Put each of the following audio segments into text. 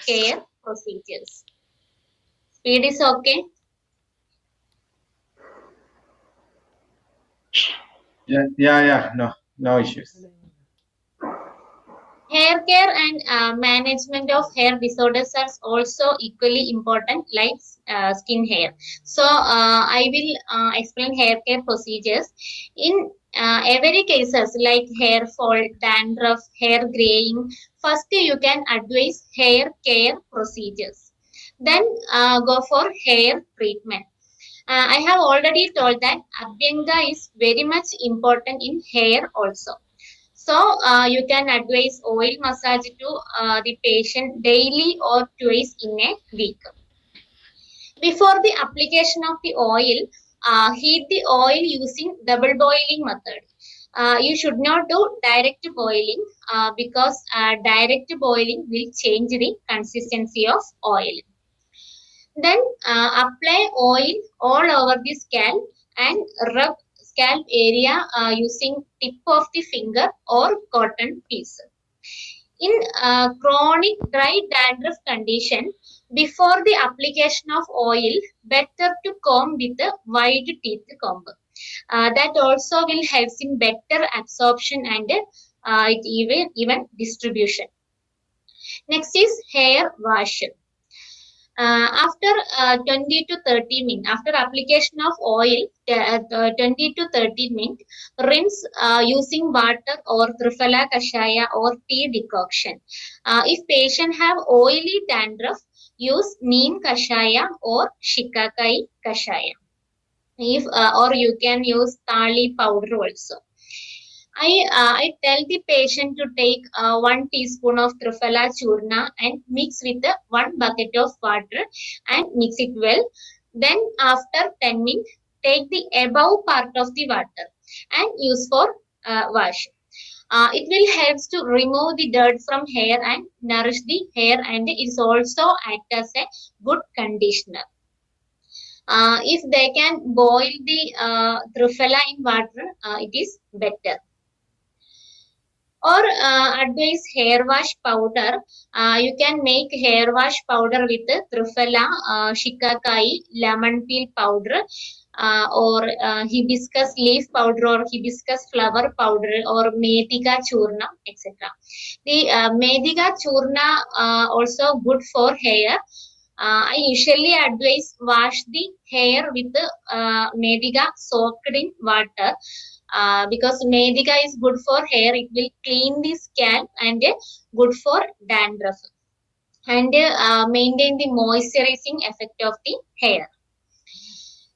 care procedures. Speed is okay? Yeah. No issues. Hair care and management of hair disorders are also equally important like skin hair. So I will explain hair care procedures. In every cases like hair fall, dandruff, hair graying, first you can advise hair care procedures. Then go for hair treatment. I have already told that Abhyanga is very much important in hair also. So you can advise oil massage to the patient daily or twice in a week. Before the application of the oil, heat the oil using double boiling method. You should not do direct boiling because direct boiling will change the consistency of oil. Then apply oil all over the scalp and rub scalp area using tip of the finger or cotton piece. In chronic dry dandruff condition, before the application of oil, better to comb with a wide teeth comb. That also will help in better absorption and even distribution. Next is hair wash. After 20 to 30 minutes, after application of oil, 20 to 30 minutes, rinse using water or Triphala Kashaya or tea decoction. If patient have oily dandruff, use Neem Kashaya or Shikakai Kashaya. If or you can use Tali powder also. I tell the patient to take 1 teaspoon of Triphala churna and mix with 1 bucket of water and mix it well. Then after 10 minutes, take the above part of the water and use for wash. It will help to remove the dirt from hair and nourish the hair, and it is also act as a good conditioner. If they can boil the Triphala in water, it is better. Or advise hair wash powder. You can make hair wash powder with Triphala, Shikakai, lemon peel powder, or hibiscus leaf powder, or hibiscus flower powder, or Medhika churna, etc. The Medhika churna also good for hair. I usually advise wash the hair with Medhika soaked in water. Because Medhika is good for hair, it will clean the scalp and good for dandruff and maintain the moisturizing effect of the hair.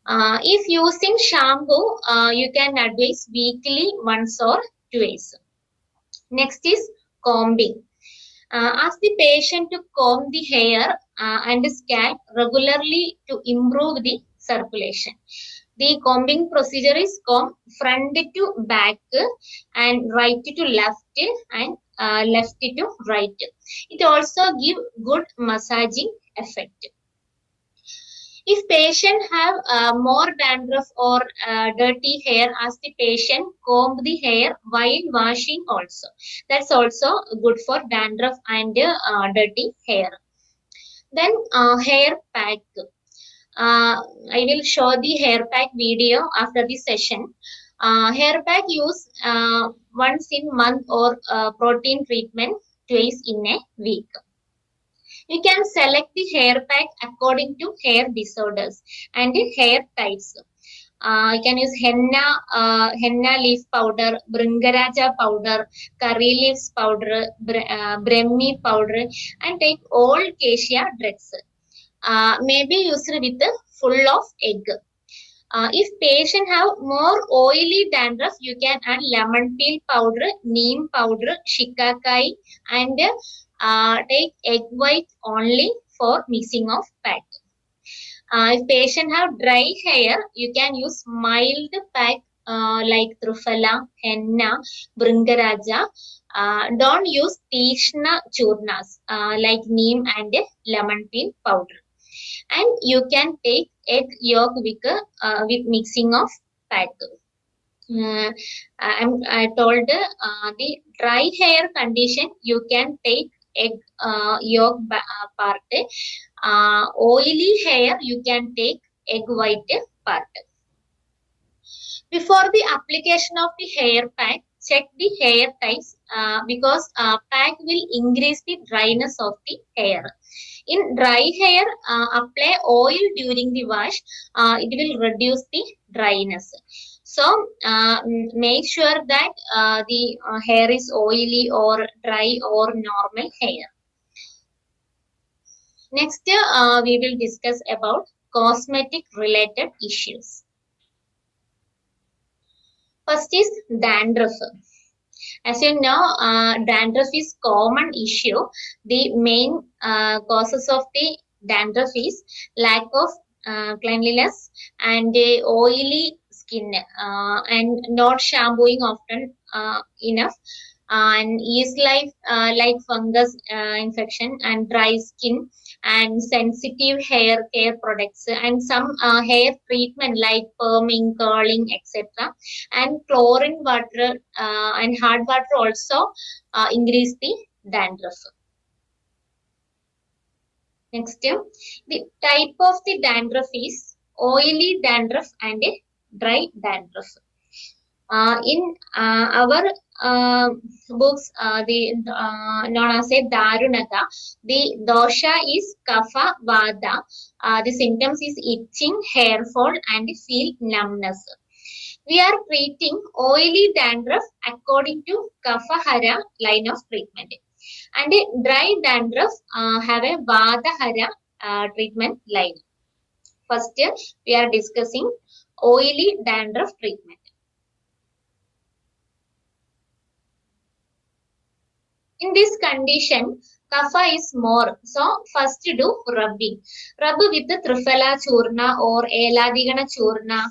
If using shampoo, you can advise weekly once or twice. Next is combing. Ask the patient to comb the hair and scalp regularly to improve the circulation. The combing procedure is comb front to back and right to left and left to right. It also give good massaging effect. If patient have more dandruff or dirty hair, ask the patient comb the hair while washing also. That's also good for dandruff and dirty hair. Then hair pack. I will show the hair pack video after the session. Hair pack use once in month or protein treatment twice in a week. You can select the hair pack according to hair disorders and the hair types. You can use henna leaf powder, bringaraja powder, curry leaves powder, brahmi powder, and take all cassia drugs. May be used with full of egg. If patient have more oily dandruff, you can add lemon peel powder, neem powder, shikakai, and take egg white only for mixing of pack. If patient have dry hair, you can use mild pack like Triphala, henna, bringaraja. Don't use Tishna churnas like neem and lemon peel powder. And you can take egg yolk with mixing of pack. I told the dry hair condition, you can take egg yolk part. Oily hair, you can take egg white part. Before the application of the hair pack, check the hair types because pack will increase the dryness of the hair. In dry hair, apply oil during the wash. It will reduce the dryness. So make sure that the hair is oily or dry or normal hair. Next, we will discuss about cosmetic related issues. First is dandruff. As you know, dandruff is common issue. The main causes of the dandruff is lack of cleanliness and oily skin and not shampooing often enough, and yeast like fungus infection and dry skin and sensitive hair care products and some hair treatment like perming, curling, etc. And chlorine water and hard water also increase the dandruff. Next, the type of the dandruff is oily dandruff and a dry dandruff. In our books, known as a Darunaka, the dosha is Kapha Vata. The symptoms is itching, hair fall, and feel numbness. We are treating oily dandruff according to Kaphahara line of treatment. And a dry dandruff have a Vadahara treatment line. First, we are discussing oily dandruff treatment. In this condition, kapha is more. So, first do rubbing. Rub with the Triphala Churna or Eladigana Churna.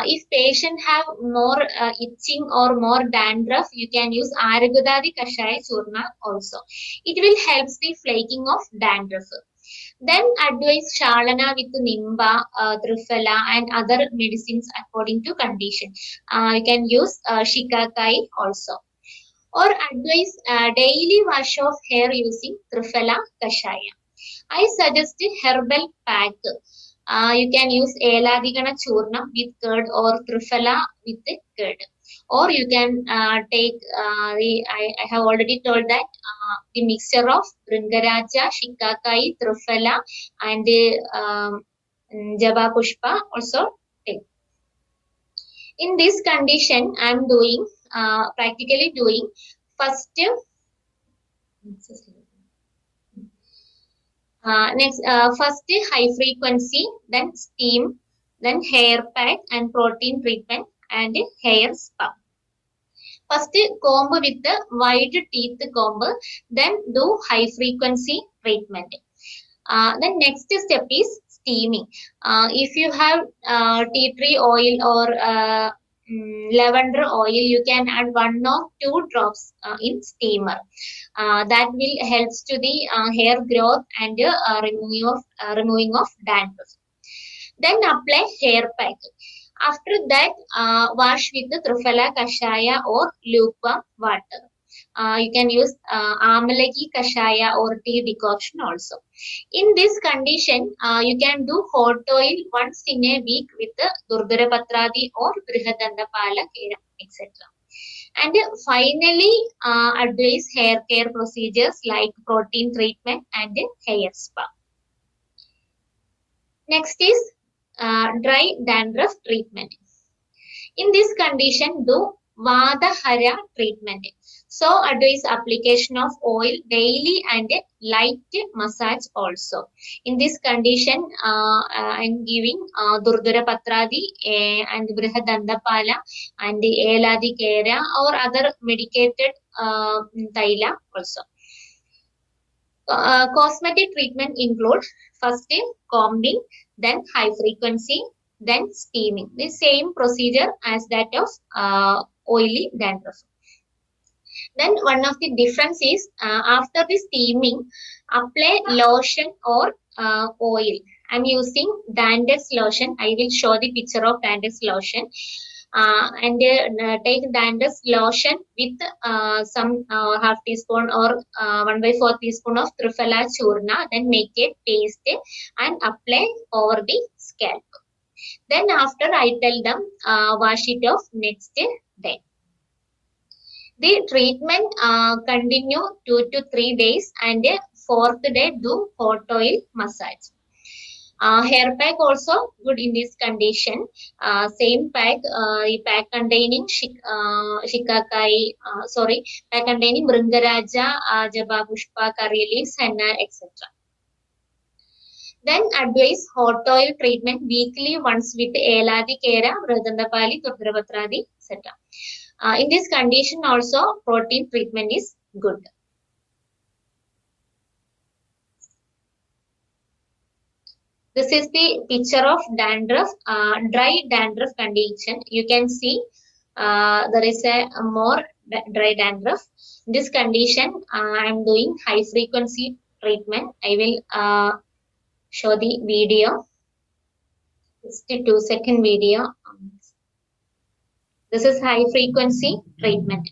If patient have more itching or more dandruff, you can use Aragudadi Kashaya Churna also. It will help the flaking of dandruff. Then advise Shalana with Nimba, Triphala and other medicines according to condition. You can use Shikakai also. Or advise daily wash of hair using Triphala Kashaya. I suggest herbal pack. You can use Eladigana Churna with curd or Triphala with the curd. Or you can take, I have already told that the mixture of Bringaraja, Shikakai, Triphala and the Java Pushpa also take. In this condition, I am doing practically doing first first high frequency, then steam, then hair pack and protein treatment and hair spa. First comb with the wide teeth comb, then do high frequency treatment. Then next step is steaming. If you have tea tree oil or lavender oil, you can add 1 or 2 drops in steamer. That will helps to the hair growth and removing of dandruff. Then apply hair pack. After that, wash with the Triphala Kashaya or lukewarm water. You can use Amalaki Kashaya or tea decoction also. In this condition, you can do hot oil once in a week with the Durdura Patradi or Brihadandapala, etc. And finally, advise hair care procedures like protein treatment and hair spa. Next is dry dandruff treatment. In this condition, do Vadahara treatment. So, advise application of oil daily and light massage also. In this condition, I am giving Durdura Patradi and Brihadandapala and the Eladi Kera or other medicated Taila also. Cosmetic treatment include first combing, then high frequency, then steaming. The same procedure as that of oily dandruff. Then one of the difference is after the steaming, apply lotion or oil. I'm using Dandex lotion. I will show the picture of Dandex lotion. And take dandruff lotion with some half teaspoon or 1/4 teaspoon of Triphala Churna, then make a paste and apply over the scalp. Then after I tell them wash it off next day. The treatment continue 2 to 3 days and fourth day do hot oil massage. Hair pack also good in this condition. Same pack, pack containing shikakai, pack containing Bringaraja, Jaba Pushpa, curry leaves, henna, etc. Then advise hot oil treatment weekly once with Eladi Kera, Radandapali, Turdravatradi, etc. In this condition also protein treatment is good. This is the picture of dandruff, dry dandruff condition. You can see there is a more dry dandruff. In this condition, I am doing high frequency treatment. I will show the video. It's the 2-second video. This is high frequency treatment.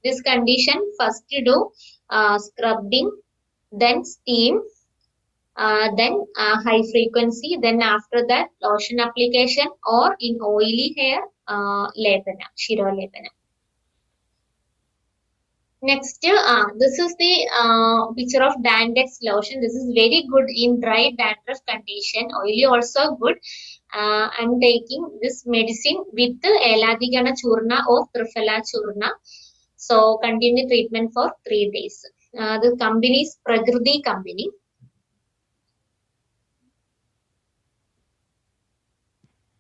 This condition, first you do scrubbing, then steam, then high frequency, then after that lotion application, or in oily hair, lepana, shirolepana. Next, this is the picture of Dandex lotion. This is very good in dry dandruff condition. Oily also good. I'm taking this medicine with the Eladigana Churna or Triphala Churna. So continue treatment for 3 days. The company is Prakriti company.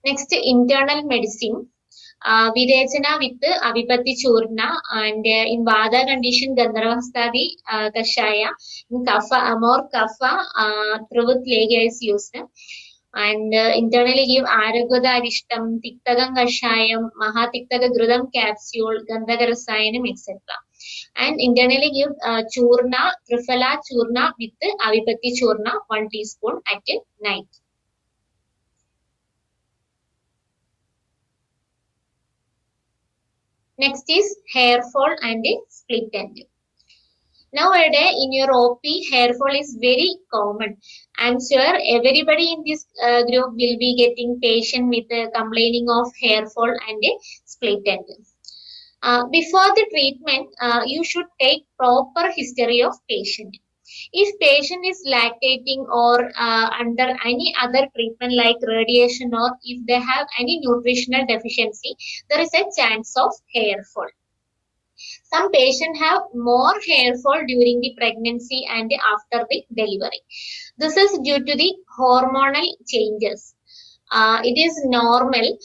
Next, internal medicine. Virechana with Avipatti Churna, and in Vada condition Gandharvastadi Kashaya. In Kapha, more Kapha, Truth Lega is used. And internally give Aragada Arishtam, Tiktagam Kashayam, Mahatiktaka Grudam capsule, Gandhagarasayanam, etc. And internally give Churna, Triphala Churna with Avipatti Churna, 1 teaspoon at night. Next is hair fall and split end. Nowadays, in your OP, hair fall is very common. I'm sure everybody in this group will be getting patient with complaining of hair fall and split end. Before the treatment, you should take proper history of patient. If patient is lactating or under any other treatment like radiation, or if they have any nutritional deficiency, there is a chance of hair fall. Some patients have more hair fall during the pregnancy and after the delivery. This is due to the hormonal changes. It is normal.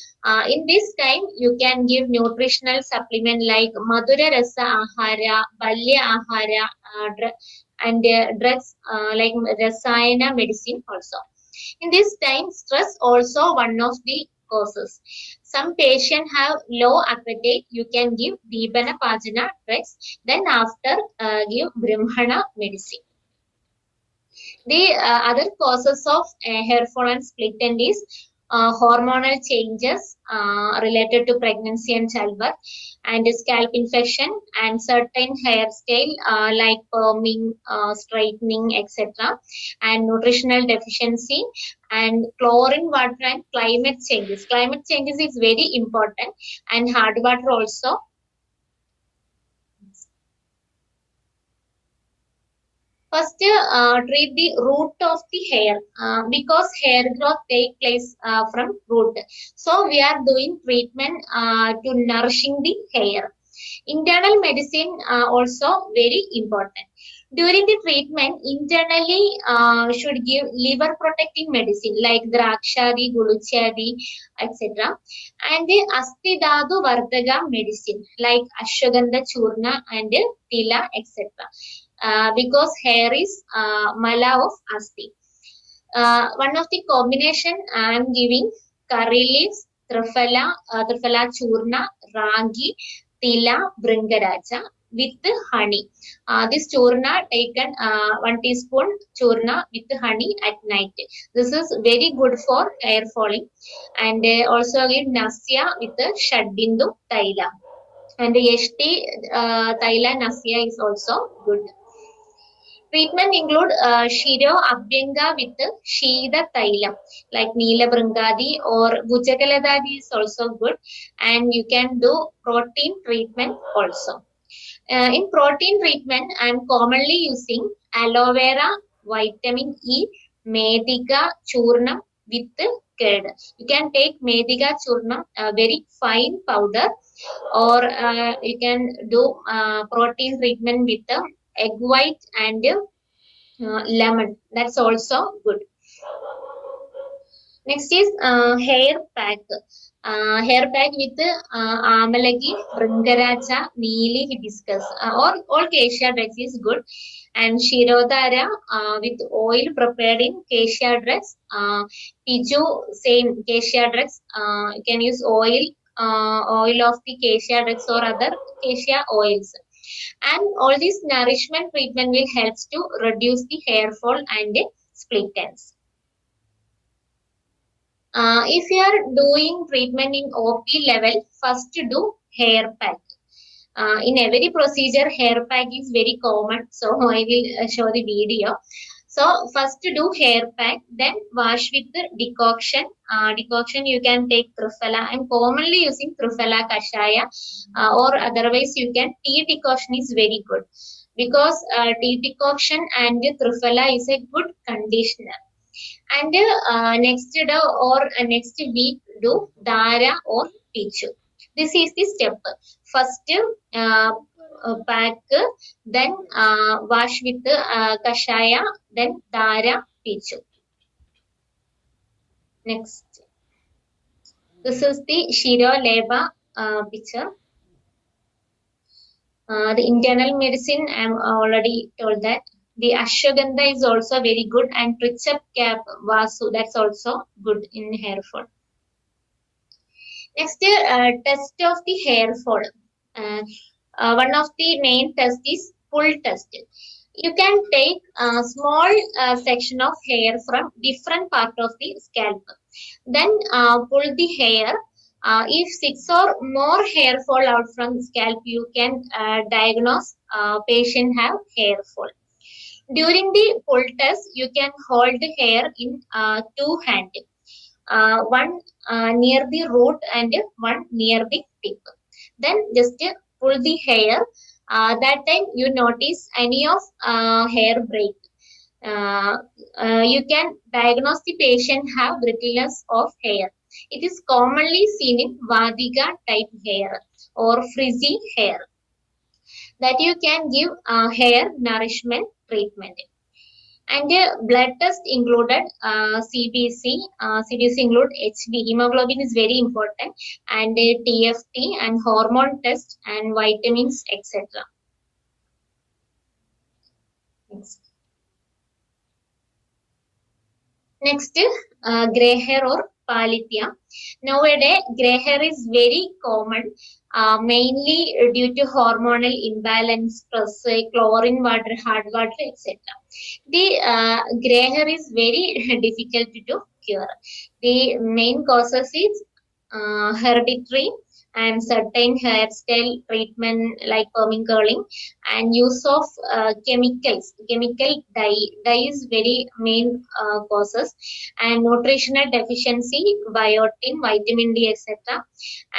In this time, you can give nutritional supplement like Madhura Rasa Ahara, Balya Ahara, and drugs like Rasayana medicine also. In this time, stress also one of the causes. Some patients have low appetite. You can give Dibana Pajana drugs. Then after give Brahmana medicine. The other causes of hair fall and split end is hormonal changes related to pregnancy and childbirth, and scalp infection, and certain hairstyle like perming, straightening, etc., and nutritional deficiency, and chlorine water and climate changes. Climate changes is very important, and hard water also. First, treat the root of the hair because hair growth takes place from root. So, we are doing treatment to nourishing the hair. Internal medicine also very important. During the treatment, internally should give liver protecting medicine like Drakshadi, Guluchadi, etc. And the Astidadu Vardhaga medicine like Ashwagandha Churna and Tila, etc. Because hair is mala of asti. One of the combination I am giving curry leaves, Triphala Churna, Ragi, Tila, Bringaraja. with honey. This churna taken 1 teaspoon churna with honey at night. This is very good for hair falling. And also again nasya with the shadbindu taila. And the yashti taila nasya is also good. Treatment include Shiro Abhyanga with Shida Tailam, like Neela Brangadi or Bhujakalodadi is also good. And you can do protein treatment also. In protein treatment, I am commonly using aloe vera, vitamin E, Medica churnam with curd. You can take Medica churnam, very fine powder, or you can do protein treatment with egg white and lemon. That's also good. Next is hair pack. Hair pack with amalagi, bringaraja, neeli, hibiscus. All cassia drugs is good. And shirodhara with oil prepared in cassia drugs. Tiju, same cassia drugs. You can use oil of the cassia drugs or other cassia oils. And all this nourishment treatment will help to reduce the hair fall and split ends. If you are doing treatment in OP level, first do hair pack. In every procedure, hair pack is very common. So I will show the video. So first do hair pack, then wash with the decoction. Decoction you can take Triphala. I'm commonly using Triphala Kashaya, or otherwise you can tea decoction is very good, because tea decoction and Triphala is a good conditioner. And next day or next week do Dara or Pichu. This is the step. First pack, then wash with Kashaya, then Dara, Pichu. Next. This is the Shiro Leba picture. The internal medicine, I am already told that. The ashwagandha is also very good, and Trichap cap vasu, that's also good in hair fall. Next, test of the hair fall. One of the main tests is pull test. You can take a small section of hair from different part of the scalp. Then pull the hair. If 6 or more hair fall out from the scalp, you can diagnose patient have hair fall. During the pull test, you can hold the hair in 2 hands. One near the root and one near the tip. Then just pull the hair. That time you notice any of hair break. You can diagnose the patient have brittleness of hair. It is commonly seen in Vadiga type hair or frizzy hair. That you can give hair nourishment treatment. And blood test included CBC. CBC include HB. Hemoglobin is very important, and TFT and hormone test and vitamins, etc. Next, gray hair or palitya. Nowadays, gray hair is very common, mainly due to hormonal imbalance, stress, chlorine water, hard water, etc. The gray hair is very difficult to cure. The main causes is hereditary and certain hairstyle treatment like perming curling, and use of chemicals. Chemical dye is very main causes, and nutritional deficiency, biotin, vitamin D, etc.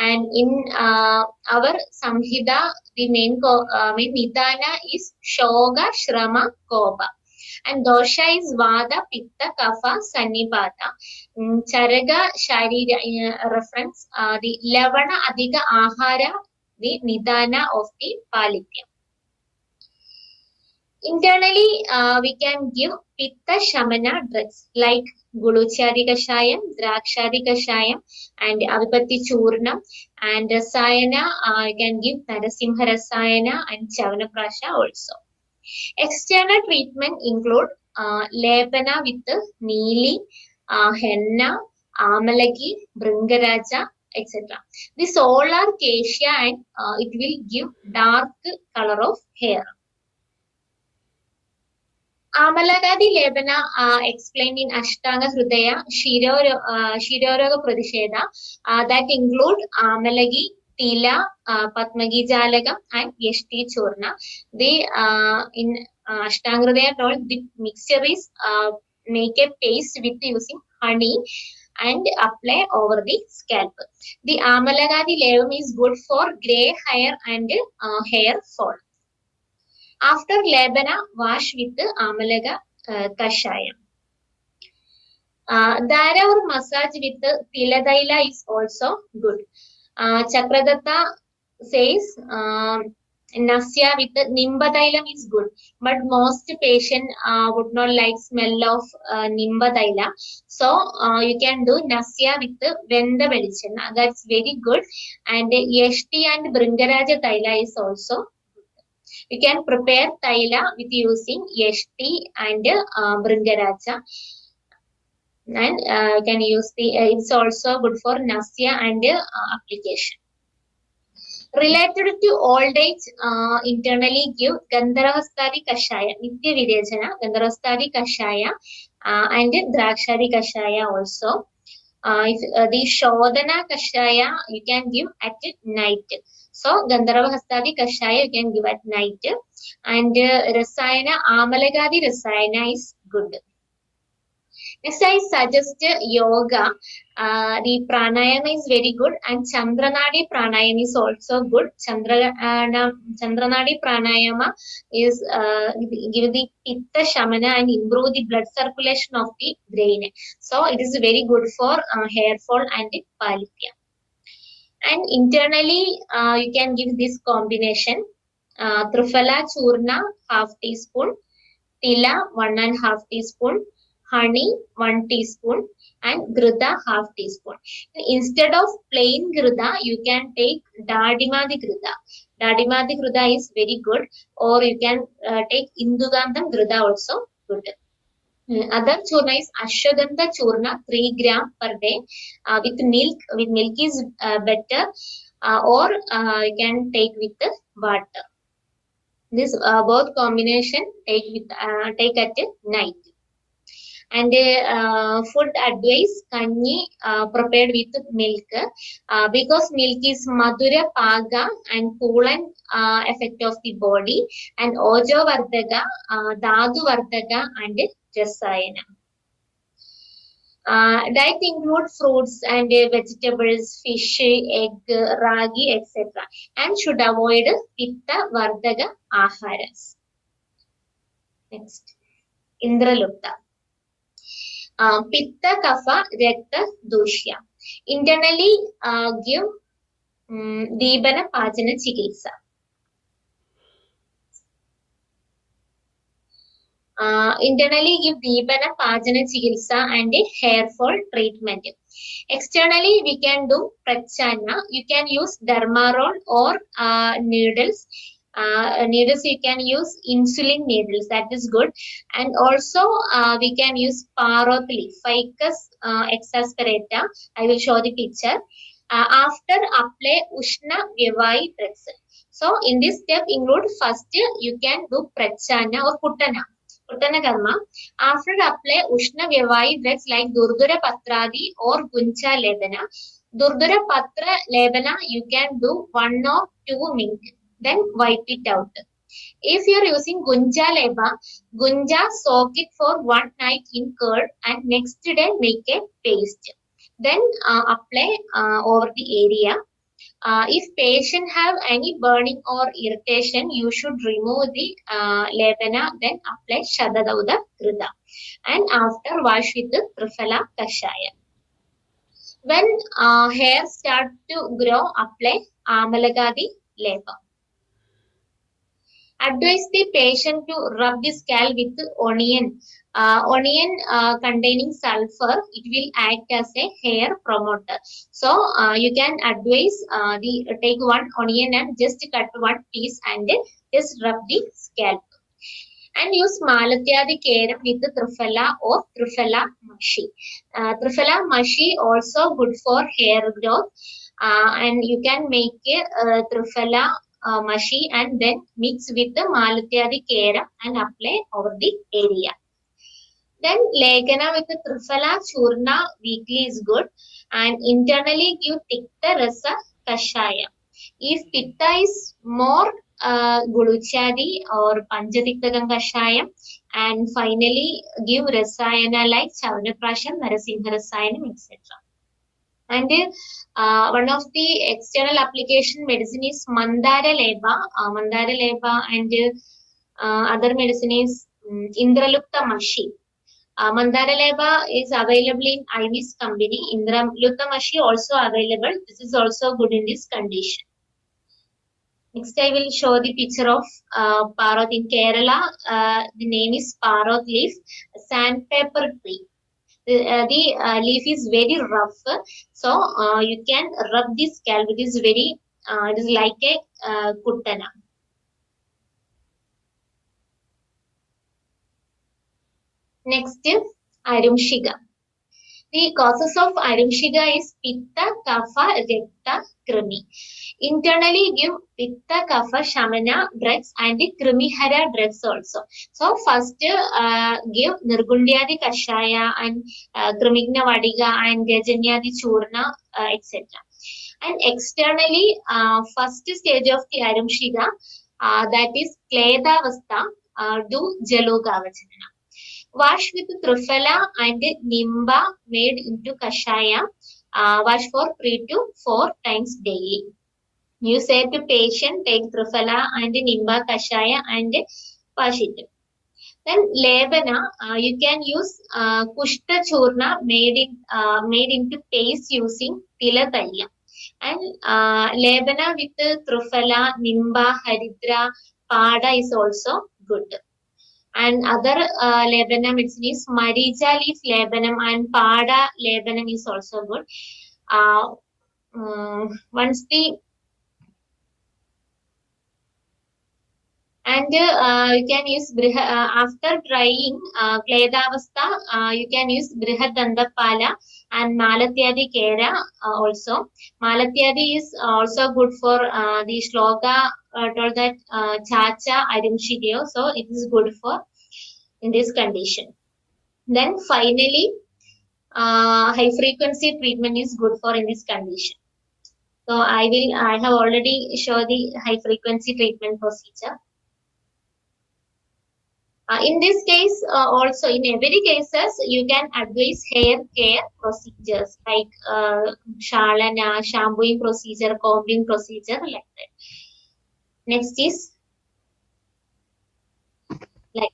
And in our Samhita, the main nidana is shoga, shrama, kopa. And dosha is vada, pitta, kapha, sannibata. Charaga, sharira reference, the lavana, adhika, ahara, the nidana of the palitya. Internally, we can give pitta shamana drugs like Guluchari Kashayam, Drakshari Kashayam, and Avipatti Churnam, and Rasayana, you can give Narasimha Rasayana and Chavanaprasha also. External treatment include Lepana with Neeli, Henna, Amalagi, Bringaraja, etc. This all are cassia and it will give dark color of hair. Amalagadi Lebana explained in Ashtanga Hrudaya, Shiroroga Pradisheda that include Amalagi, Tila, Patmagi Jalaga, and Yeshti Churna. They in Ashtanga Hrudaya told the mixture is make a paste with using honey and apply over the scalp. The Amalagadi Levam is good for grey hair and hair fall. After Lebana, wash with the Amalaga Kashayam. Dara or massage with the Tiladaila is also good. Chakradatta says Nasya with the Nimbadailam is good, but most patient would not like smell of Nimbadaila. So you can do Nasya with the Venda Velichana. That's very good. And Yeshti and Bringaraja Taila is also. You can prepare Taila with using Yeshti and Bringaraja. And you can use the, it's also good for Nasya and application. Related to old age, internally give Gandharavastari Kashaya, Nitya Virejana, Gandharavastari Kashaya, and Drakshari Kashaya also. If the Shodhana Kashaya, you can give at night. So, Gandharva Hastadi Kashaya you can give at night. And Rasayana, Amalagadi Rasayana is good. Next, I suggest yoga. The pranayama is very good, and Chandranadi pranayama is also good. Chandranadi pranayama is give the pitta shamana and improve the blood circulation of the brain. So, it is very good for hair fall and palithya. And internally, you can give this combination. Triphala Churna, half teaspoon. Tila, 1.5 teaspoon. Honey, 1 teaspoon. And Grida, half teaspoon. Instead of plain Grida, you can take Dadimadi Grida. Dadimadi Grida is very good. Or you can take Indugandham Grida also good. Other churna is Ashwagandha churna, 3 gram per day with milk. With milk is better, or you can take with the water. This both combination take at night. And food advice, kanji prepared with milk because milk is madhura paga and coolant effect of the body, and ojo vardhaga, dadu vardhaga, and Rasayana. Diet include fruits and vegetables, fish, egg, ragi, etc. and should avoid pitta vardhaga aharas. Next, Indralupta. Pitta kapha rakta doshya. Internally give Dibana Pachana Chikitsa. Internally give Dibana Pachana Chikitsa and a hair fall treatment. Externally we can do Prachana. You can use Dermarol or needles. Needles you can use insulin needles, that is good. And also we can use Parothli, Ficus exasperata. I will show the picture. After apply Ushna Vyavai drugs. So in this step include first you can do Prachana or Puttana Karma. After apply Ushna Vyavai drugs like Durdura Patradi or Guncha Lebana. Durdura Patra Lebana you can do 1 or 2 minutes. Then wipe it out. If you are using Gunja Leba, Gunja soak it for 1 night in curd and next day make a paste. Then apply over the area. If patient have any burning or irritation, you should remove the Lebana, then apply Shadadauda Grida. And after wash with the Triphala Kashaya. When hair start to grow, apply Amalagadi Leba. Advise the patient to rub the scalp with onion. Onion containing sulfur, it will act as a hair promoter. So you can advise take 1 onion and just cut 1 piece and just rub the scalp. And use Malatyadi Keram with the Triphala or Triphala Mashi. Triphala Mashi also good for hair growth. and you can make a Triphala mashi and then mix with the Malatyadi Kera and apply over the area. Then Legana with the Triphala Churna weekly is good, and internally give Tikta Rasa Kashaya. If Pitta is more Guluchadi or Panchatikta Kashayam, and finally give Rasayana like Chavanaprasham, Narasimha Rasayanam, etc. And one of the external application medicine is Mandara Leba, and other medicine is Indralupta Mashi. Mandara Leba is available in Ivy's company. Indralupta Mashi also available. This is also good in this condition. Next, I will show the picture of Parrot in Kerala. The name is Parrot leaf, sandpaper tree. The leaf is very rough, so you can rub the scalp. It is very, it is like a kuttana. Next, Arumshiga. The causes of Arumshiga is Pitta, Kapha, Rekta, Krimi. Internally give Pitta, Kapha, Shamana drugs and Krimihara drugs also. So first give Nirgundyadi Kashaya and Krimigna Vadiga and Gajanyadi Churna, etc. And externally, first stage of the Arumshiga, that is Kledavastha, do Jalogavachanana. Wash with Triphala and Nimba made into Kashaya. Wash for 3 to 4 times daily. You say to patient, take Triphala and Nimba Kashaya and wash it. Then Lebana, you can use Kushta Churna made into paste using Tilatalya. And Lebana with Triphala, Nimba, Haridra, Pada is also good. And other Lebanam is Maricha leaf Lebanam and Pada Lebanam is also good. Once the and you can use after drying Kledavastha, you can use Brihadandapala and Malatyadi Kera also. Malatyadi is also good for the shloka told that Chacha Arumshigyo, so it is good for in this condition. Then finally, high frequency treatment is good for in this condition. So I have already shown the high frequency treatment procedure. In this case, also in every cases, you can advise hair care procedures like shalana, shampooing procedure, combing procedure, like that. Next is like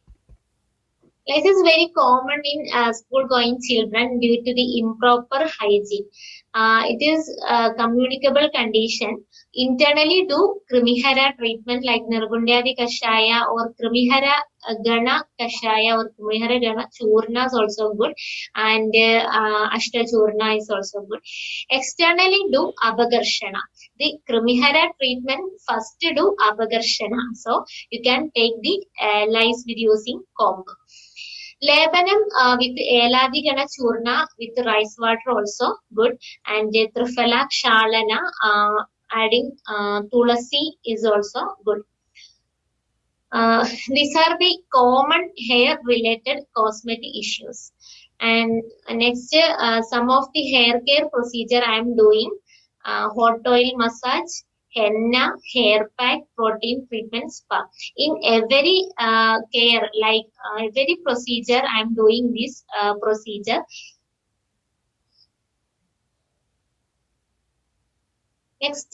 this is very common in school-going children due to the improper hygiene. It is a communicable condition. Internally do Krimihara treatment like Nirgundyadi Kashaya or Krimihara Gana Kashaya or Krimihara Gana Churna is also good, and Ashta Churna is also good. Externally do Abagarshana. The Krimihara treatment first do Abagarshana. So you can take the lice with using comb. Lebanam with Eladi Gana Churna with rice water also good, and Triphala Shalana adding Tulasi is also good. These are the common hair related cosmetic issues. And next, some of the hair care procedure I am doing: hot oil massage, henna, hair pack, protein treatment, spa. In every care, like every procedure, I am doing this procedure. Next,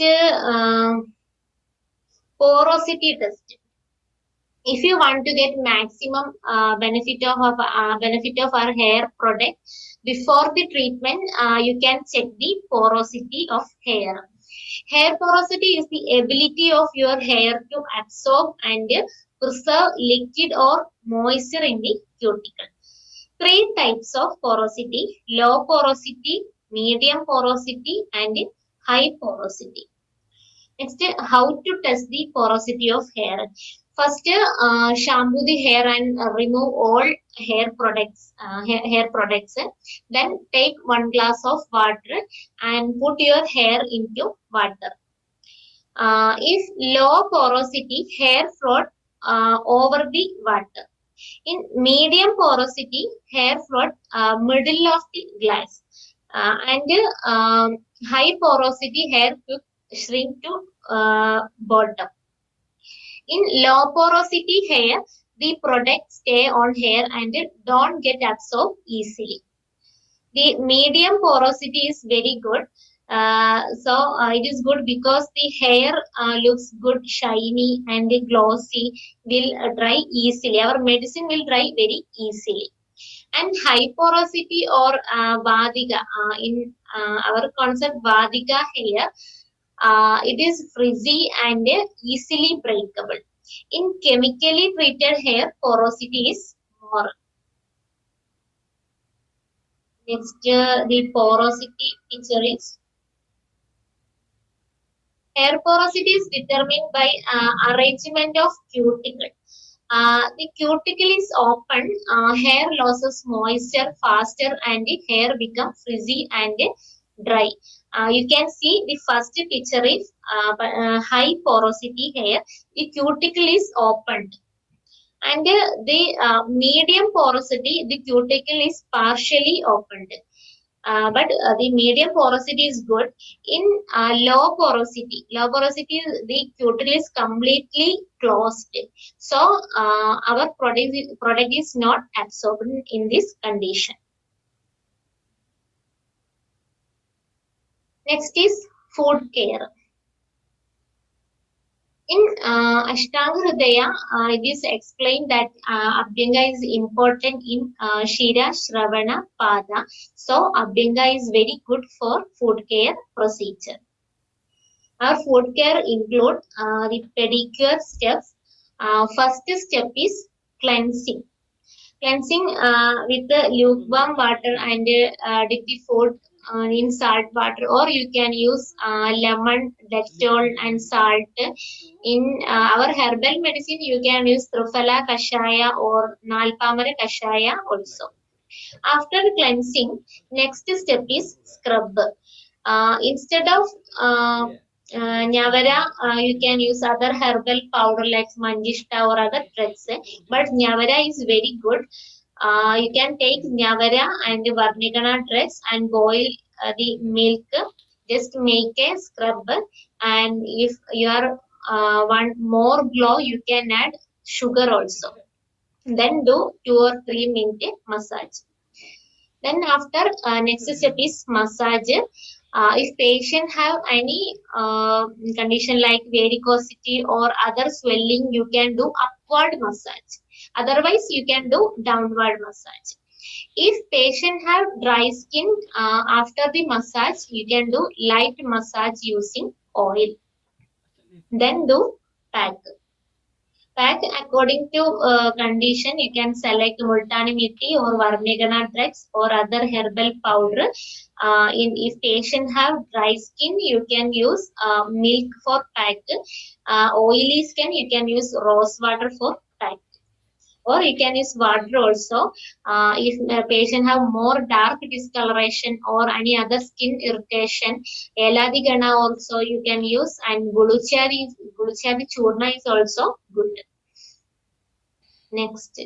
porosity test. If you want to get maximum benefit of our hair product before the treatment, you can check the porosity of hair. Hair porosity is the ability of your hair to absorb and preserve liquid or moisture in the cuticle. 3 types of porosity: low porosity, medium porosity, and high porosity. Next, how to test the porosity of hair. First, shampoo the hair and remove all hair products. Hair products. Then take 1 glass of water and put your hair into water. If low porosity, hair float over the water. In medium porosity, hair float middle of the glass. And high porosity, hair quick shrink to bottom. In low porosity hair, the products stay on hair and don't get absorbed easily. The medium porosity is very good. It is good because the hair looks good, shiny and glossy, will dry easily. Our medicine will dry very easily. And high porosity or Vadika, in our concept Vadika hair, it is frizzy and easily breakable. In chemically treated hair, porosity is more. Next, the porosity picture is hair porosity is determined by arrangement of cuticle. The cuticle is open, hair loses moisture faster and the hair becomes frizzy and dry. You can see the first picture is high porosity hair. The cuticle is opened. And the medium porosity, the cuticle is partially opened. But the medium porosity is good. In low porosity, the cuticle is completely closed. So our product is not absorbed in this condition. Next is food care. In Ashtanga Hridaya, it is explained that Abhyanga is important in Shira, Shravana, Pada. So, Abhyanga is very good for food care procedure. Our food care include the pedicure steps. First step is cleansing. Cleansing with the lukewarm water and dip the food in salt water, or you can use lemon, Dettol and salt. In our herbal medicine, you can use Triphala Kashaya or Nalpamara Kashaya also. After cleansing, next step is scrub. Instead of Nyavara, you can use other herbal powder like Manjishta or other drugs. But Nyavara is very good. You can take Nyavara and Varnigana drugs and boil the milk. Just make a scrub. And if you are want more glow, you can add sugar also. Then do 2 or 3 minute massage. Then after next step is massage. If patient have any condition like varicosity or other swelling, you can do upward massage. Otherwise, you can do downward massage. If patient have dry skin, after the massage, you can do light massage using oil. Then do pack. Pack according to condition, you can select Multani Mitti or Varnigana drugs or other herbal powder. If patient have dry skin, you can use milk for pack. Oily skin, you can use rose water for pack. Or you can use water also. If a patient have more dark discoloration or any other skin irritation, Eladigana also you can use, and Guluchari Churna is also good. Next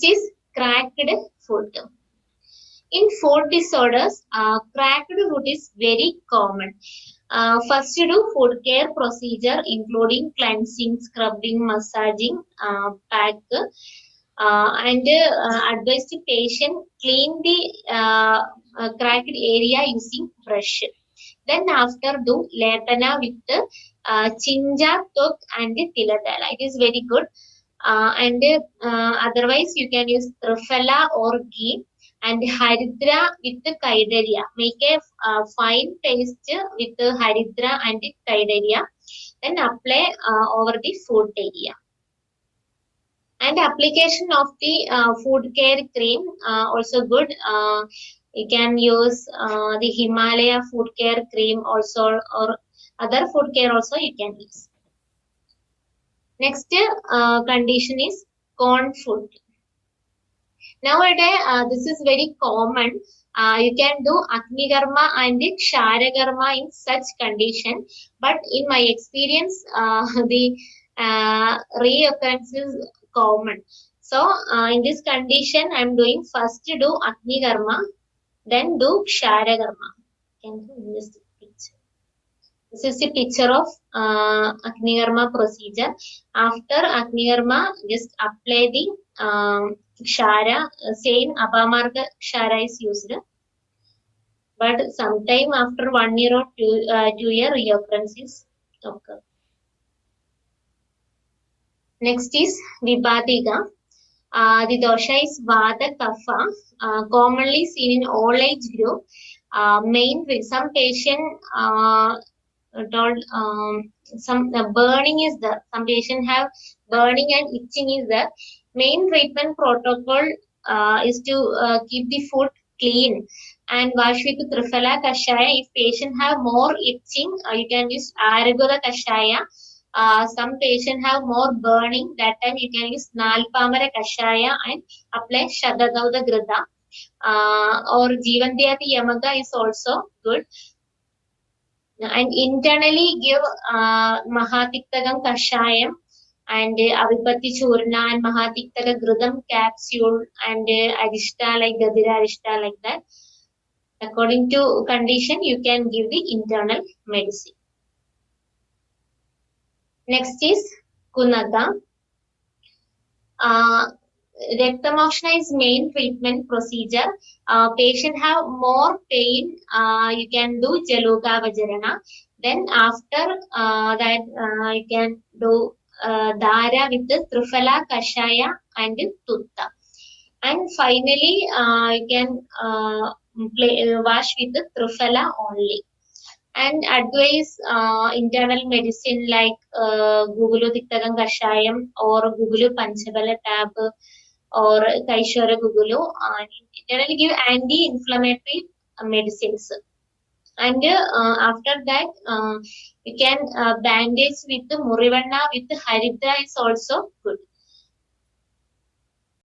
is cracked foot. In food disorders, cracked foot is very common. First, do food care procedure including cleansing, scrubbing, massaging, pack, and advise the patient clean the cracked area using brush. Then after do lepana with chinja, tok and tilatala. It is very good. Otherwise you can use Triphala or ghee and Haridra with the Kaidaria. Make a fine paste with the Haridra and the Kaidaria. Then apply over the food area. And application of the food care cream also good. You can use the Himalaya food care cream also, or other food care also you can use. Next condition is corn food. Nowadays, this is very common. You can do Agni Karma and Kshara Karma in such condition. But in my experience, the reoccurrence is common. So, in this condition, I am doing first to do Agni Karma, then do Kshara Karma. Can you just picture? This is the picture of Agni Karma procedure. After Agni Karma, just apply the Kshara, same Apamarga Kshara is used. But sometime after 1 year or 2 year, reoccurrence is occur. Next is Vibhadika. The dosha is Vata Kapha, commonly seen in all age group. Some patient told some burning is there. Some patient have burning and itching is there. Main treatment protocol is to keep the food clean and wash with Triphala Kashaya. If patient have more itching, you can use Aragoda Kashaya. Some patient have more burning. That time you can use Nalpamara Kashaya and apply Shadagauda Grida. Or Jivandhyati Yamaga is also good. And internally give Mahatiktagam Kashayam and Avipatti Churna and Mahatiktaka Grudam capsule and Arishta like Gadira Arishta like that. According to condition, you can give the internal medicine. Next is Kunada. Rektamoshna is main treatment procedure. Patient have more pain, you can do Jaluka Vajarana. Then after that, you can do Dara with the Triphala Kashaya and Tutta. And finally, you can wash with the Triphala only. And advise internal medicine like Gugulu Tiktagam Kashayam or Gugulu Panchabala Tab or Kaishwara Gugulu. Generally give anti-inflammatory medicines. And after that, you can bandage with the Murivanna with the Haridra is also good.